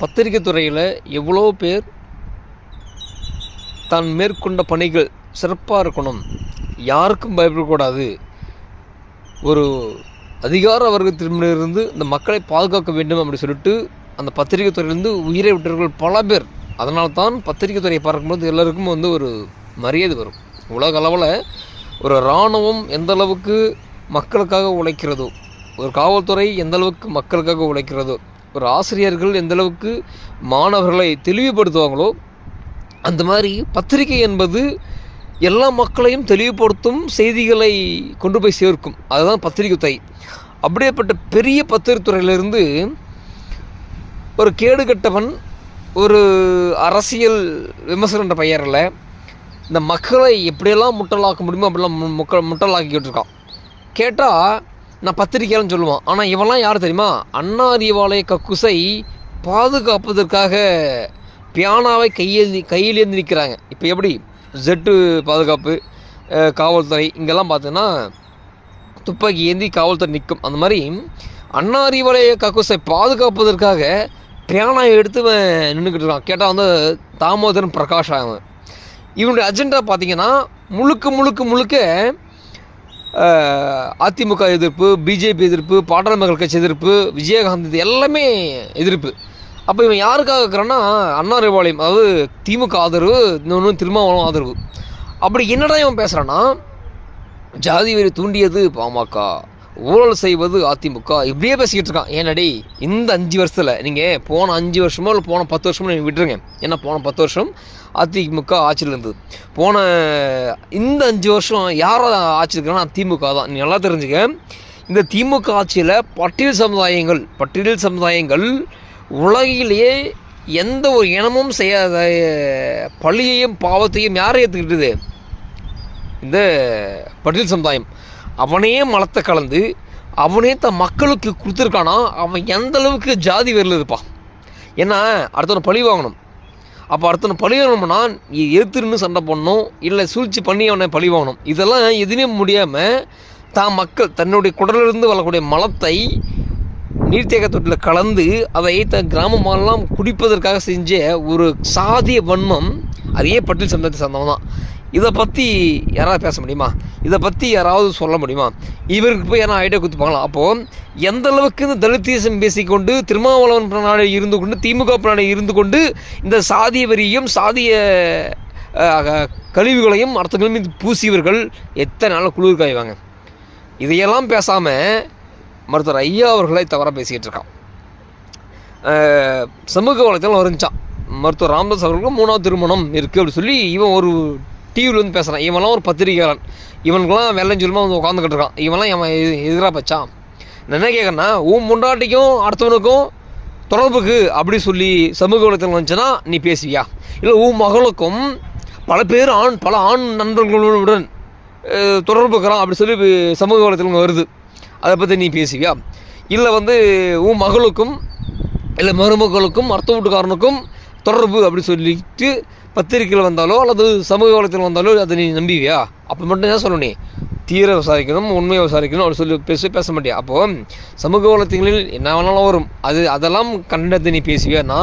பத்திரிகை துறையில் எவ்வளோ பேர் தான் மேற்கொண்ட பணிகள் சிறப்பாக இருக்கணும், யாருக்கும் பயப்படக்கூடாது, ஒரு அதிகார வர்க்கத்திலிருந்து இந்த மக்களை பாதுகாக்க வேண்டும் அப்படி சொல்லிட்டு அந்த பத்திரிகை துறையிலேருந்து உயிரை விட்டவர்கள் பல பேர். அதனால தான் பத்திரிகை துறையை பார்க்கும்போது எல்லாருக்கும் ஒரு மரியாதை வரும். உலக அளவில் ஒரு இராணுவம் எந்த அளவுக்கு மக்களுக்காக உழைக்கிறதோ, ஒரு காவல்துறை எந்த அளவுக்கு மக்களுக்காக உழைக்கிறதோ, ஒரு ஆசிரியர்கள் எந்த அளவுக்கு மாணவர்களை தெளிவுபடுத்துவாங்களோ, அந்த மாதிரி பத்திரிகை என்பது எல்லா மக்களையும் தெளிவுபடுத்தும், செய்திகளை கொண்டு போய் சேர்க்கும். அதுதான் பத்திரிகை துறை. அப்படியேப்பட்ட பெரிய பத்திரிகை துறையிலிருந்து ஒரு கேடுகட்டவன், ஒரு அரசியல் விமர்சனன்ற பெயரில் இந்த மக்களை எப்படியெல்லாம் முட்டலாக்க முடியுமோ அப்படிலாம் முட்டலாக்கிக்கிட்டு இருக்கான். கேட்டால் நான் பத்திரிக்கையாளன்னு சொல்லுவான். ஆனால் இவெல்லாம் யார் தெரியுமா? அண்ணா அறிவாலய கக்குசை பாதுகாப்பதற்காக பியானாவை கையில் ஏந்தி நிற்கிறாங்க. இப்போ எப்படி ஜெட்டு பாதுகாப்பு, காவல்துறை இங்கெல்லாம் பார்த்தீங்கன்னா துப்பாக்கி ஏந்தி காவல்துறை நிற்கும். அந்த மாதிரி அண்ணா அறிவாலய கக்குசை பாதுகாப்பதற்காக பியானா எடுத்து நின்றுக்கிட்டு இருக்கான். கேட்டால் தாமோதரன் பிரகாஷ் அவன். இவனுடைய அஜெண்டா பார்த்தீங்கன்னா முழுக்க அதிமுக எதிர்ப்பு, பிஜேபி எதிர்ப்பு, பாட்டாளி மக்கள் கட்சி எதிர்ப்பு, விஜயகாந்த், இது எல்லாமே எதிர்ப்பு. அப்போ இவன் யாருக்காக இருக்கிறான்னா அண்ணா அறிவாலயம், அதாவது திமுக ஆதரவு, இன்னொன்று திருமாவளவன் ஆதரவு. அப்படி என்னடா இவன் பேசுகிறான்னா, ஜாதி வெறி தூண்டியது பாமக, ஊழல் செய்வது அதிமுக, இப்படியே பேசிக்கிட்டு இருக்கான். ஏன்னாடி இந்த 5 வருஷத்தில் நீங்கள் போன 5 வருஷமோ இல்லை போன 10 வருஷமோ நீங்கள் விட்டுருங்க. ஏன்னா போன 10 வருஷம் அதிமுக ஆட்சியில் இருந்தது. போன இந்த 5 வருஷம் யார் ஆட்சி இருக்கிறான்னா திமுக தான். நீ நல்லா தெரிஞ்சுக்க. இந்த திமுக ஆட்சியில் பட்டியல் சமுதாயங்கள் உலகிலேயே எந்த ஒரு இனமும் செய்யாத பழியையும் பாவத்தையும் யாரை ஏற்றுக்கிட்டது? இந்த பட்டியல் சமுதாயம். அவனையே மலத்தை கலந்து அவனே தன் மக்களுக்கு கொடுத்துருக்கானா, அவன் எந்த அளவுக்கு ஜாதி வெறியில் இருப்பான். ஏன்னா அடுத்தவனை பழி வாங்கணும். அப்போ அடுத்தவனை பழி வாங்கணும்னா எதிர்த்துன்னு சண்டை பண்ணணும், இல்லை சூழ்ச்சி பண்ணி அவனை பழி வாங்கணும். இதெல்லாம் எதுவுமே முடியாமல் தான் மக்கள் தன்னுடைய குடலிருந்து வரக்கூடிய மலத்தை நீர்த்தேக்க தொட்டில் கலந்து அதை தன் கிராமமெல்லாம் குடிப்பதற்காக செஞ்ச ஒரு சாதிய வன்மம், அதே பட்டியல் சமுதாயத்தை சார்ந்தவன் தான். இதை பற்றி யாராவது பேச முடியுமா? இதை பற்றி யாராவது சொல்ல முடியுமா? இவருக்கு போய் யாரும் ஐடியா கொடுத்துப்பாங்களா? அப்போது எந்த அளவுக்கு இந்த தலித்தீசம் பேசிக்கொண்டு திருமாவளவன் பின்னாடி இருந்து கொண்டு திமுக பின்னாடி இருந்து கொண்டு இந்த சாதிய வரியும் சாதிய கழிவுகளையும் அடுத்தவர்கள் மீது பூசியவர்கள் எத்தனை நாள் குளிர் காய்வாங்க. இதையெல்லாம் பேசாமல் மருத்துவர் ஐயா அவர்களை தவறாக பேசிக்கிட்டு இருக்கான். சமூக வலைத்தளம் வந்துச்சான், மருத்துவர் ராமதாஸ் அவர்களுக்கும் 3வது திருமணம் இருக்குது அப்படி சொல்லி இவன் ஒரு டிவியில் பேசுகிறான். இவன்லாம் ஒரு பத்திரிகையாளன், இவனுக்கெல்லாம் வெள்ளைன்னு சொல்லுமா உட்காந்துக்கிட்டு இருக்கான். இவன்லாம் இவன் எதிராக பச்சான். நான் என்ன கேட்குறேன்னா, முண்டாட்டிக்கும் அடுத்தவனுக்கும் தொடர்புக்கு அப்படி சொல்லி சமூக வலைத்தளம் வந்துச்சுன்னா நீ பேசுவியா? இல்லை மகளுக்கும் பல ஆண் நண்பர்களுடன் தொடர்புக்கிறான் அப்படி சொல்லி சமூக வலைத்தளம் வருது, அதை பற்றி நீ பேசுவியா? இல்லை மகளுக்கும் இல்லை மருமகளுக்கும் அடுத்த வீட்டுக்காரனுக்கும் தொடர்பு அப்படி சொல்லிட்டு பத்திரிக்கையில் வந்தாலோ அல்லது சமூக வலைத்தளம் வந்தாலோ அதை நீ நம்பிவியா? அப்போ மட்டும் என்ன சொல்லணும், நீ தீர விசாரிக்கணும், உண்மையை விசாரிக்கணும் அப்படி சொல்லி பேச மாட்டியா? அப்போது சமூக வலைத்தளங்களில் என்ன வேணாலும் வரும், அதெல்லாம் கண்டத்தை நீ பேசுவியான்னா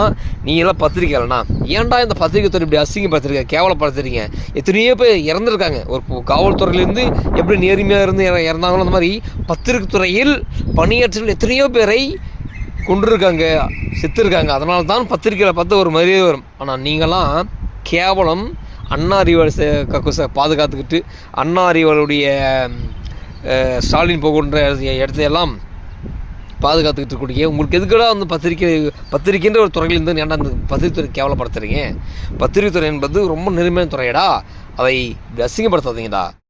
நீ எல்லாம் பத்திரிக்கையாளனா? ஏன்டா இந்த பத்திரிக்கை துறை இப்படி அசிங்கப்படுத்திருக்க, கேவலப்படுத்திருக்கீங்க? எத்தனையோ பேர் இறந்துருக்காங்க. ஒரு காவல்துறையிலேருந்து எப்படி நேர்மையாக இருந்து இறந்தாங்களோ அந்த மாதிரி பத்திரிக்கை துறையில் பணியாற்றல் எத்தனையோ பேரை கொண்டிருக்காங்க, செத்துருக்காங்க. அதனால தான் பத்திரிக்கையில் பார்த்து ஒரு மரியாதை வரும். ஆனால் நீங்களாம் கேவலம் அண்ணா அறிவால் கக்குசை பாதுகாத்துக்கிட்டு அண்ணா அறிவாளுடைய ஸ்டாலின் போகின்ற இடத்தையெல்லாம் பாதுகாத்துக்கிட்டு இருக்கக்கூடிய உங்களுக்கு எதுக்கடா பத்திரிக்கைன்ற ஒரு துறையிலேருந்து ஏன்டா அந்த பத்திரிகை துறை கேவலப்படுத்துறீங்க? பத்திரிகை துறை என்பது ரொம்ப நேர்மையான துறையடா, அதை அசிங்கப்படுத்தாதீங்கடா.